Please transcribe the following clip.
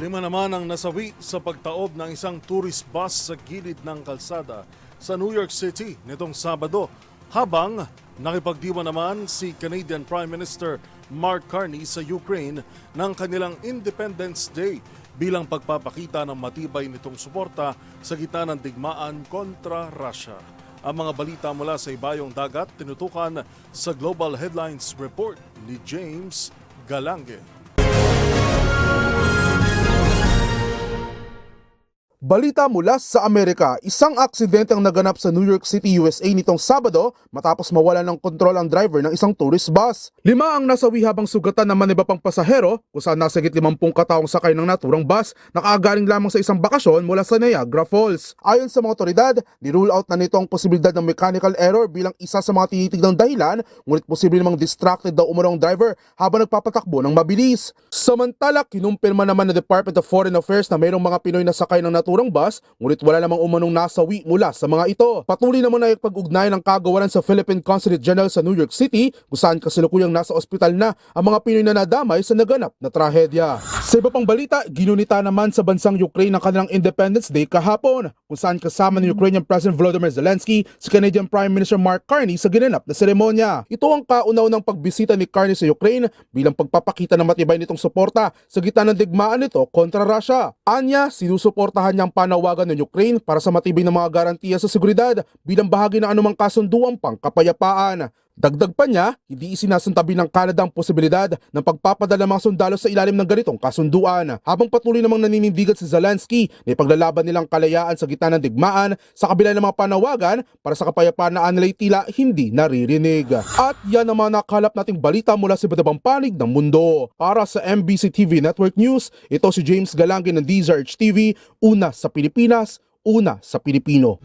Lima naman ang nasawi sa pagtaob ng isang tourist bus sa gilid ng kalsada sa New York City nitong Sabado, habang nakipagdiwa naman si Canadian Prime Minister Mark Carney sa Ukraine ng kanilang Independence Day bilang pagpapakita ng matibay nitong suporta sa gitna ng digmaan kontra Russia. Ang mga balita mula sa ibayong dagat tinutukan sa Global Headlines Report ni James Galange. Balita mula sa Amerika, isang aksidente ang naganap sa New York City, USA nitong Sabado matapos mawalan ng kontrol ang driver ng isang tourist bus. 5 ang nasawi habang sugatan naman iba pang pasahero kung saan nasa 50 kataong sakay ng naturang bus na kaagaling lamang sa isang bakasyon mula sa Niagara Falls. Ayon sa mga otoridad, nirule out na nito ang posibilidad ng mechanical error bilang isa sa mga tinitignang dahilan, ngunit posible namang distracted daw umano ang driver habang nagpapatakbo ng mabilis. Samantala, kinumpirma naman ng Department of Foreign Affairs na mayroong mga Pinoy na sakay ng naturang bus, ngunit wala namang umanong nasawi mula sa mga ito. Patuloy naman na ipag-ugnay ng kagawaran sa Philippine Consulate General sa New York City kung saan kasalukuyang nasa ospital na ang mga Pinoy na nadamay sa naganap na trahedya. Sa iba pang balita, ginunita naman sa bansang Ukraine ang kanilang Independence Day kahapon kung saan kasama ni Ukrainian President Volodymyr Zelensky si Canadian Prime Minister Mark Carney sa ginanap na seremonya. Ito ang kauna-unang pagbisita ni Carney sa Ukraine bilang pagpapakita ng matibay nitong suporta sa gitna ng digmaan nito kontra Russia. Anya, sinusuportahan niya ang panawagan ng Ukraine para sa matibay na mga garantiya sa seguridad bilang bahagi ng anumang kasunduang pangkapayapaan. Dagdag pa niya, hindi isinasantabi ng Canada ang posibilidad ng pagpapadala ng mga sundalo sa ilalim ng ganitong kasunduan. Habang patuloy namang naninindigan si Zelensky na ipaglalaban nilang kalayaan sa gitna ng digmaan sa kabila ng mga panawagan para sa kapayapaan na anilay tila hindi naririnig. At yan naman nakalap nating balita mula sa iba't ibang panig ng mundo. Para sa MBC TV Network News, ito si James Galange ng DZRH TV, una sa Pilipinas, una sa Pilipino.